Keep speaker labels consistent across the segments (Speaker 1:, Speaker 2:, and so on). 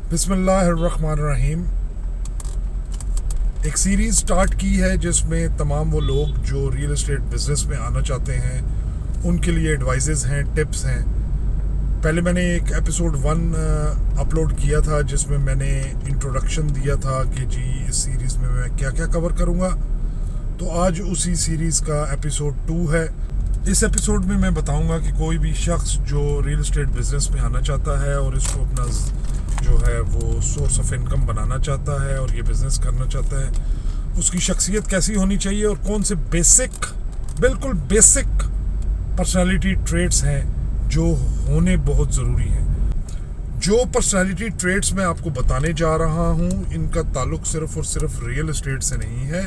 Speaker 1: बिस्मिल्लाहिर्रहमानिर्रहीम। एक series start की है जिसमें तमाम वो लोग जो रियल एस्टेट बिज़नेस में आना चाहते हैं उनके लिए एडवाइजेज़ हैं, टिप्स हैं। पहले मैंने एक एपिसोड 1 अपलोड किया था जिसमें मैंने इंट्रोडक्शन दिया था कि जी इस सीरीज़ में मैं क्या क्या कवर करूँगा। तो आज उसी सीरीज़ का एपिसोड 2 है। इस एपिसोड में मैं बताऊँगा कि कोई भी शख्स जो रियल एस्टेट बिज़नेस में आना चाहता है और इसको अपना जो है वो सोर्स ऑफ इनकम बनाना चाहता है और ये बिज़नेस करना चाहता है, उसकी शख्सियत कैसी होनी चाहिए और कौन से बिल्कुल बेसिक पर्सनालिटी ट्रेट्स हैं जो होने बहुत ज़रूरी हैं। जो पर्सनालिटी ट्रेट्स मैं आपको बताने जा रहा हूँ इनका ताल्लुक सिर्फ और सिर्फ रियल एस्टेट से नहीं है,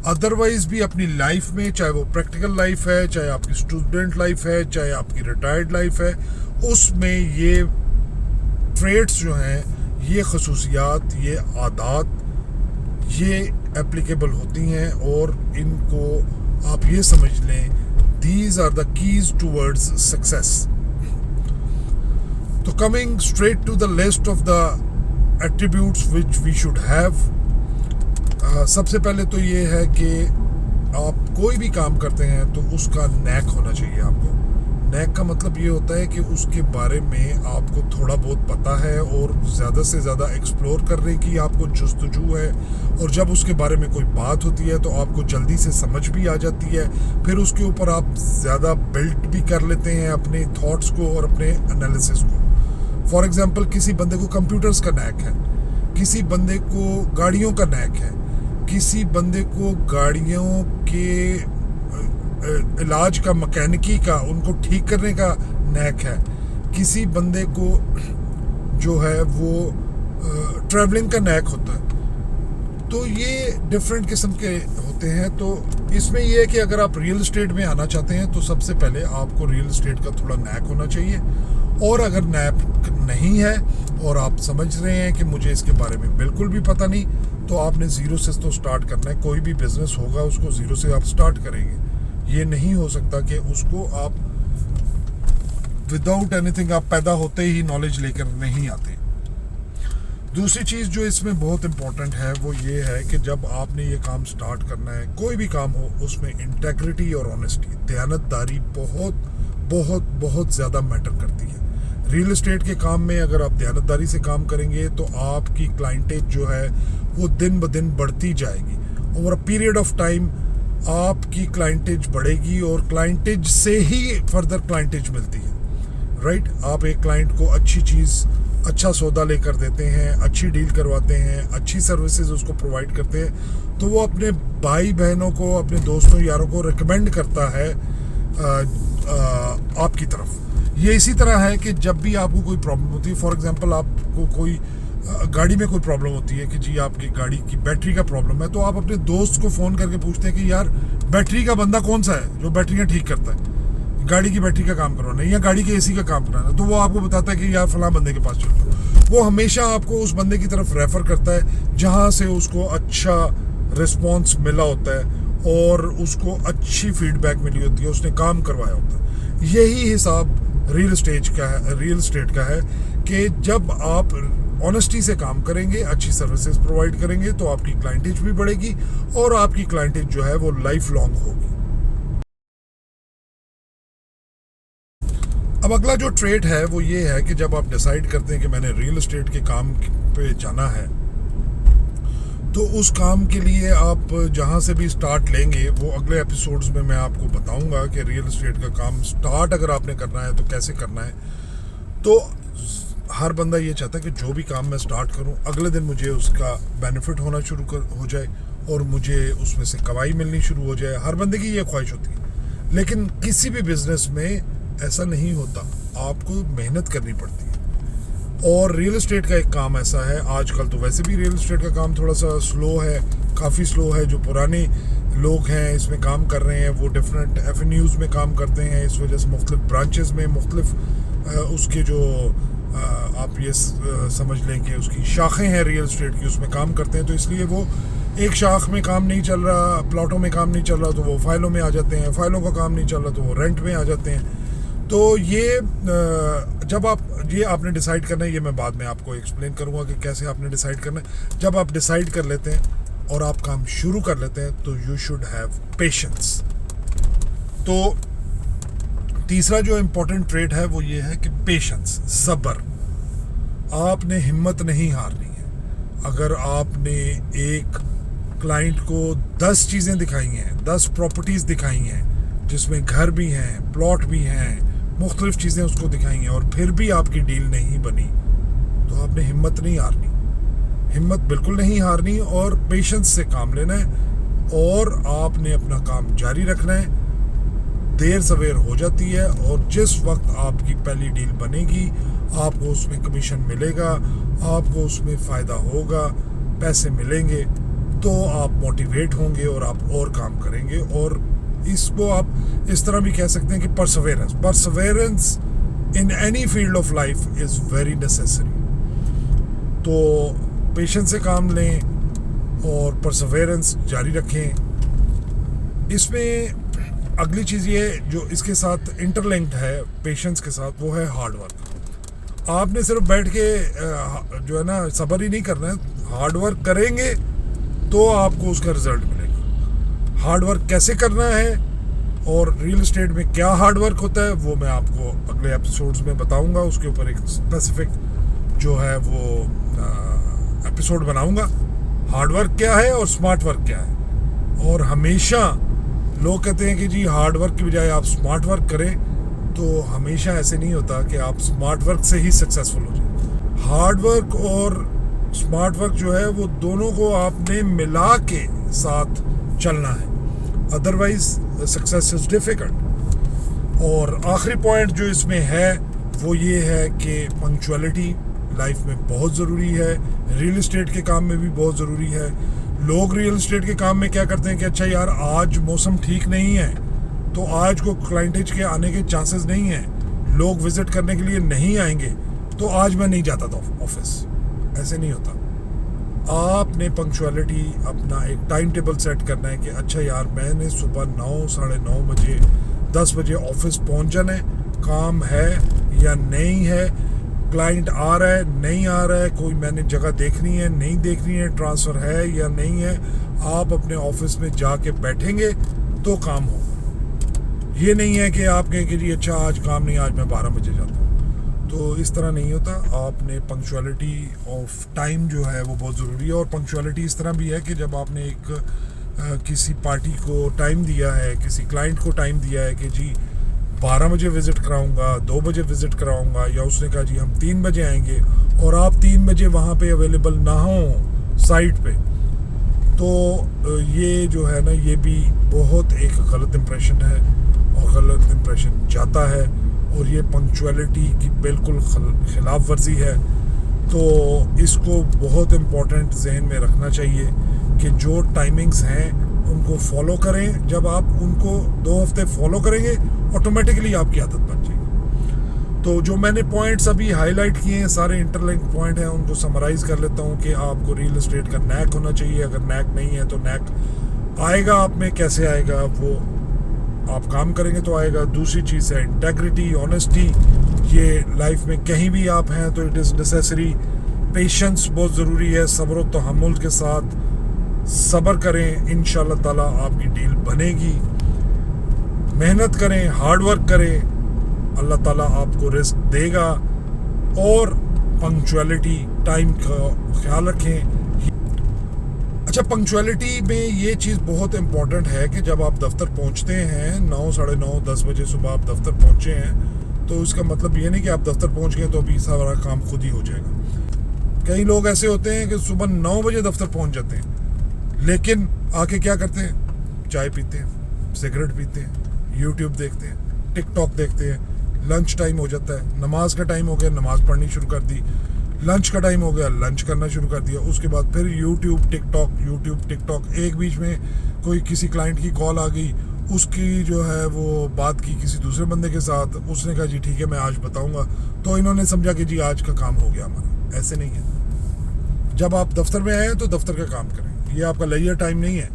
Speaker 1: अदरवाइज़ भी अपनी लाइफ में, चाहे वो प्रैक्टिकल लाइफ है, चाहे आपकी स्टूडेंट लाइफ है, चाहे आपकी रिटायर्ड लाइफ है, उसमें ये ट्रेड्स जो हैं, ये खसूसियात, ये आदात, ये एप्लीकेबल होती हैं और इनको आप ये समझ लें, these are the keys towards success. तो coming straight to the list of the attributes which we should have, सबसे पहले तो ये है कि आप कोई भी काम करते हैं तो उसका नैक होना चाहिए आपको। नैक का मतलब ये होता है कि उसके बारे में आपको थोड़ा बहुत पता है और ज़्यादा से ज़्यादा एक्सप्लोर करने की आपको जुस्तजू है, और जब उसके बारे में कोई बात होती है तो आपको जल्दी से समझ भी आ जाती है, फिर उसके ऊपर आप ज़्यादा बिल्ट भी कर लेते हैं अपने थॉट्स को और अपने एनालिसिस को। फॉर एग्ज़ाम्पल, किसी बंदे को कंप्यूटर्स का नैक है, किसी बंदे को गाड़ियों का नैक है, किसी बंदे को गाड़ियों के इलाज का, मैकेनिकी का, उनको ठीक करने का नैक है, किसी बंदे को जो है वो ट्रैवलिंग का नैक होता है। तो ये डिफरेंट किस्म के होते हैं। तो इसमें ये है कि अगर आप रियल एस्टेट में आना चाहते हैं तो सबसे पहले आपको रियल एस्टेट का थोड़ा नैक होना चाहिए, और अगर नैक नहीं है और आप समझ रहे हैं कि मुझे इसके बारे में बिल्कुल भी पता नहीं, तो आपने ज़ीरो से तो स्टार्ट करना है। कोई भी बिज़नेस होगा उसको ज़ीरो से आप स्टार्ट करेंगे। ये नहीं हो सकता कि उसको आप विदाउट एनीथिंग, आप पैदा होते ही नॉलेज लेकर नहीं आते। दूसरी चीज़ जो इसमें बहुत इम्पोर्टेंट है वो ये है कि जब आपने ये काम स्टार्ट करना है, कोई भी काम हो, उसमें इंटेग्रिटी और ऑनेस्टी, दयानतदारी बहुत बहुत बहुत ज़्यादा मैटर करती है। रियल एस्टेट के काम में अगर आप दयानतदारी से काम करेंगे तो आपकी क्लाइंटेज जो है वो दिन ब दिन बढ़ती जाएगी। Over a period of time आपकी क्लाइंटेज बढ़ेगी और क्लाइंटेज से ही फर्दर क्लाइंटेज मिलती है, राइट। आप एक क्लाइंट को अच्छी चीज़, अच्छा सौदा लेकर देते हैं, अच्छी डील करवाते हैं, अच्छी सर्विसेज उसको प्रोवाइड करते हैं, तो वो अपने भाई बहनों को, अपने दोस्तों यारों को रिकमेंड करता है आपकी तरफ। ये इसी तरह है कि जब भी आपको कोई प्रॉब्लम होती है, फॉर एग्जांपल आपको कोई गाड़ी में कोई प्रॉब्लम होती है कि जी आपकी गाड़ी की बैटरी का प्रॉब्लम है, तो आप अपने दोस्त को फ़ोन करके पूछते हैं कि यार बैटरी का बंदा कौन सा है जो बैटरियाँ ठीक करता है, गाड़ी की बैटरी का काम करवाना है या गाड़ी के एसी का काम कराना है, तो वो आपको बताता है कि यार फलां बंदे के पास चलो। वो हमेशा आपको उस बंदे की तरफ रेफ़र करता है जहाँ से उसको अच्छा रिस्पॉन्स मिला होता है और उसको अच्छी फीडबैक मिली होती है, उसने काम करवाया होता है। यही हिसाब रियल एस्टेट का है कि जब आप ऑनेस्टी से काम करेंगे, अच्छी सर्विसेज प्रोवाइड करेंगे, तो आपकी क्लाइंटेज भी बढ़ेगी और आपकी क्लाइंटेज जो है वो लाइफ लॉन्ग होगी। अब अगला जो ट्रेड है वो ये है कि जब आप डिसाइड करते हैं कि मैंने रियल एस्टेट के काम पे जाना है, तो उस काम के लिए आप जहाँ से भी स्टार्ट लेंगे वो अगले एपिसोड्स में मैं आपको बताऊंगा कि रियल एस्टेट का काम स्टार्ट अगर आपने करना है तो कैसे करना है। तो हर बंदा ये चाहता है कि जो भी काम मैं स्टार्ट करूं अगले दिन मुझे उसका बेनिफिट होना हो जाए और मुझे उसमें से कमाई मिलनी शुरू हो जाए। हर बंदे की ये ख्वाहिश होती है, लेकिन किसी भी बिजनेस में ऐसा नहीं होता, आपको मेहनत करनी पड़ती है। और रियल एस्टेट का एक काम ऐसा है, आजकल तो वैसे भी रियल एस्टेट का काम थोड़ा सा स्लो है, काफ़ी स्लो है। जो पुराने लोग हैं इसमें काम कर रहे हैं वो डिफरेंट एवेन्यूज़ में काम करते हैं, इस वजह से मुख्तलिफ ब्रांचेस में मुख्तलिफ उसके जो आप ये समझ लें कि उसकी शाखें हैं रियल एस्टेट की, उसमें काम करते हैं। तो इसलिए वो एक शाख में काम नहीं चल रहा, प्लॉटों में काम नहीं चल रहा तो वो फाइलों में आ जाते हैं, फाइलों का काम नहीं चल रहा तो वो रेंट में आ जाते हैं। तो ये जब आप ये आपने डिसाइड करना है, ये मैं बाद में आपको एक्सप्लेन करूँगा कि कैसे आपने डिसाइड करना है। जब आप डिसाइड कर लेते हैं और आप काम शुरू कर लेते हैं तो यू शुड हैव पेशेंस। तो तीसरा जो इम्पोर्टेंट ट्रेट है वो ये है कि पेशेंस, सब्र। आपने हिम्मत नहीं हारनी है। अगर आपने एक क्लाइंट को 10 चीज़ें दिखाई हैं, 10 प्रॉपर्टीज़ दिखाई हैं जिसमें घर भी हैं, प्लॉट भी हैं, मुख्तलिफ चीज़ें उसको दिखाई हैं और फिर भी आपकी डील नहीं बनी, तो आपने हिम्मत नहीं हारनी। हिम्मत बिल्कुल नहीं हारनी और पेशेंस से काम लेना है और आपने अपना काम जारी रखना है। देर सवेर हो जाती है और जिस वक्त आपकी पहली डील बनेगी आपको उसमें कमीशन मिलेगा, आपको उसमें फ़ायदा होगा, पैसे मिलेंगे, तो आप मोटिवेट होंगे और आप और काम करेंगे। और इसको आप इस तरह भी कह सकते हैं कि Perseverance in any field of life is very necessary. तो पेशेंस से काम लें और परसवेरेंस जारी रखें। इसमें अगली चीज़ ये जो इसके साथ इंटरलिंक्ड है पेशेंस के साथ, वो है हार्ड वर्क। आपने सिर्फ बैठ के जो है ना सब्र ही नहीं करना है, हार्ड वर्क करेंगे तो आपको उसका रिजल्ट मिलेगा। हार्ड वर्क कैसे करना है और रियल एस्टेट में क्या हार्ड वर्क होता है वो मैं आपको अगले एपिसोड्स में बताऊंगा। उसके ऊपर एक स्पेसिफिक जो है वो एपिसोड बनाऊंगा। हार्ड वर्क क्या है और स्मार्ट वर्क क्या है। और हमेशा लोग कहते हैं कि जी हार्ड वर्क की बजाय आप स्मार्ट वर्क करें, तो हमेशा ऐसे नहीं होता कि आप स्मार्ट वर्क से ही सक्सेसफुल हो जाए। हार्ड वर्क और स्मार्ट वर्क जो है वो दोनों को आपने मिला के साथ चलना है, अदरवाइज सक्सेस इज डिफिकल्ट। और आखिरी पॉइंट जो इसमें है वो ये है कि पंक्चुअलिटी लाइफ में बहुत ज़रूरी है, रियल एस्टेट के काम में भी बहुत ज़रूरी है। लोग रियल एस्टेट के काम में क्या करते हैं कि अच्छा यार आज मौसम ठीक नहीं है तो आज को क्लाइंटेज के आने के चांसेस नहीं हैं, लोग विजिट करने के लिए नहीं आएंगे तो आज मैं नहीं जाता था ऑफिस। ऐसे नहीं होता। आपने पंक्चुअलिटी अपना एक टाइम टेबल सेट करना है कि अच्छा यार मैंने सुबह 9, साढ़े 9 बजे 10 बजे ऑफिस पहुंच जाना है, काम है या नहीं है, क्लाइंट आ रहा है नहीं आ रहा है, कोई मैंने जगह देखनी है नहीं देखनी है, ट्रांसफ़र है या नहीं है। आप अपने ऑफिस में जाके बैठेंगे तो काम होगा। ये नहीं है कि आप कहें कि जी अच्छा आज काम नहीं, आज मैं 12 बजे जाता हूँ, तो इस तरह नहीं होता। आपने पंक्चुअलिटी ऑफ टाइम जो है वो बहुत ज़रूरी है। और पंक्चुअलिटी इस तरह भी है कि जब आपने एक किसी पार्टी को टाइम दिया है, किसी क्लाइंट को टाइम दिया है कि जी 12 बजे विज़िट कराऊंगा, 2 बजे विज़िट कराऊंगा, या उसने कहा जी हम 3 बजे आएंगे और आप 3 बजे वहाँ पे अवेलेबल ना हो साइट पे, तो ये जो है ना ये भी बहुत एक गलत इम्प्रेशन है और गलत इम्प्रेशन जाता है और ये पंक्चुअलिटी की बिल्कुल खिलाफ वर्जी है। तो इसको बहुत इम्पोर्टेंट जहन में रखना चाहिए कि जो टाइमिंग्स हैं उनको फॉलो करें। जब आप उनको 2 हफ्ते फॉलो करेंगे ऑटोमेटिकली आपकी आदत बन जाएगी। तो जो मैंने पॉइंट्स अभी हाईलाइट किए हैं सारे इंटरलिंक पॉइंट हैं, उनको समराइज कर लेता हूँ कि आपको रियल एस्टेट का नैक होना चाहिए। अगर नैक नहीं है तो नैक आएगा आप में, कैसे आएगा वो आप काम करेंगे तो आएगा। दूसरी चीज़ है इंटेग्रिटी, ऑनेस्टी। ये लाइफ में कहीं भी आप हैं तो इट इज़ नेसेसरी। पेशेंस बहुत ज़रूरी है, सब्र व तहम्मुल के साथ सब्र करें, इंशाल्लाह ताला आपकी डील बनेगी। मेहनत करें, हार्ड वर्क करें, अल्लाह ताला आपको रिस्क देगा। और पंक्चुअलिटी, टाइम का ख्याल रखें। अच्छा, पंक्चुअलिटी में ये चीज़ बहुत इम्पॉर्टेंट है कि जब आप दफ्तर पहुंचते हैं 9, साढ़े 9, 10 बजे सुबह आप दफ्तर पहुंचे हैं, तो इसका मतलब ये नहीं कि आप दफ्तर पहुंच गए तो अभी सारा काम खुद ही हो जाएगा। कई लोग ऐसे होते हैं कि सुबह 9 बजे दफ्तर पहुंच जाते हैं, लेकिन आके क्या करते हैं, चाय पीते हैं, सिगरेट पीते हैं, यूट्यूब देखते हैं, टिकटॉक देखते हैं। लंच टाइम हो जाता है, नमाज का टाइम हो गया, नमाज पढ़नी शुरू कर दी। लंच का टाइम हो गया, लंच करना शुरू कर दिया। उसके बाद फिर यूट्यूब टिकटॉक। एक बीच में कोई किसी क्लाइंट की कॉल आ गई, उसकी जो है वो बात की किसी दूसरे बंदे के साथ, उसने कहा जी ठीक है मैं आज बताऊंगा, तो इन्होंने समझा कि जी आज का काम हो गया हमारा। ऐसे नहीं है। जब आप दफ्तर में आए तो दफ्तर का काम करें, ये आपका लेजर टाइम नहीं है।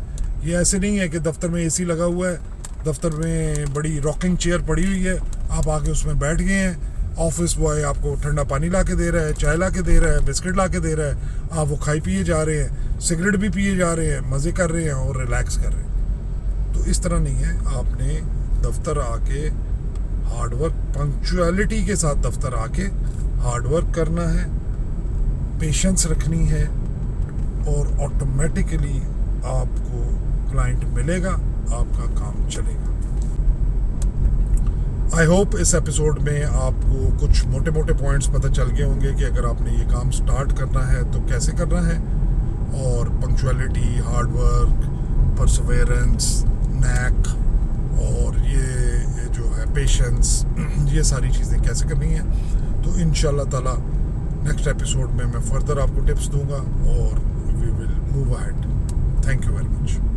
Speaker 1: ये ऐसे नहीं है कि दफ्तर में एसी लगा हुआ है दफ्तर में बड़ी रॉकिंग चेयर पड़ी हुई है, आप आके उसमें बैठ गए हैं, ऑफिस बॉय आपको ठंडा पानी ला के दे रहा है, चाय ला के दे रहा है, बिस्किट ला के दे रहा है, आप वो खाई पिए जा रहे हैं, सिगरेट भी पिए जा रहे हैं, मज़े कर रहे हैं और रिलैक्स कर रहे हैं। तो इस तरह नहीं है, आपने दफ्तर आके हार्डवर्क, पंक्चुअलिटी के साथ दफ्तर आके हार्डवर्क करना है, पेशेंस रखनी है और ऑटोमेटिकली आपको क्लाइंट मिलेगा, आपका काम चलेगा। आई होप इस एपिसोड में आपको कुछ मोटे मोटे पॉइंट्स पता चल गए होंगे कि अगर आपने ये काम स्टार्ट करना है तो कैसे करना है, और पंक्चुअलिटी, हार्डवर्क, परसवेरेंस, नैक और ये जो है पेशेंस, ये सारी चीज़ें कैसे करनी है। तो इंशाल्लाह ताला नेक्स्ट एपिसोड में मैं फर्दर आपको टिप्स दूंगा और we will move ahead. Thank you very much.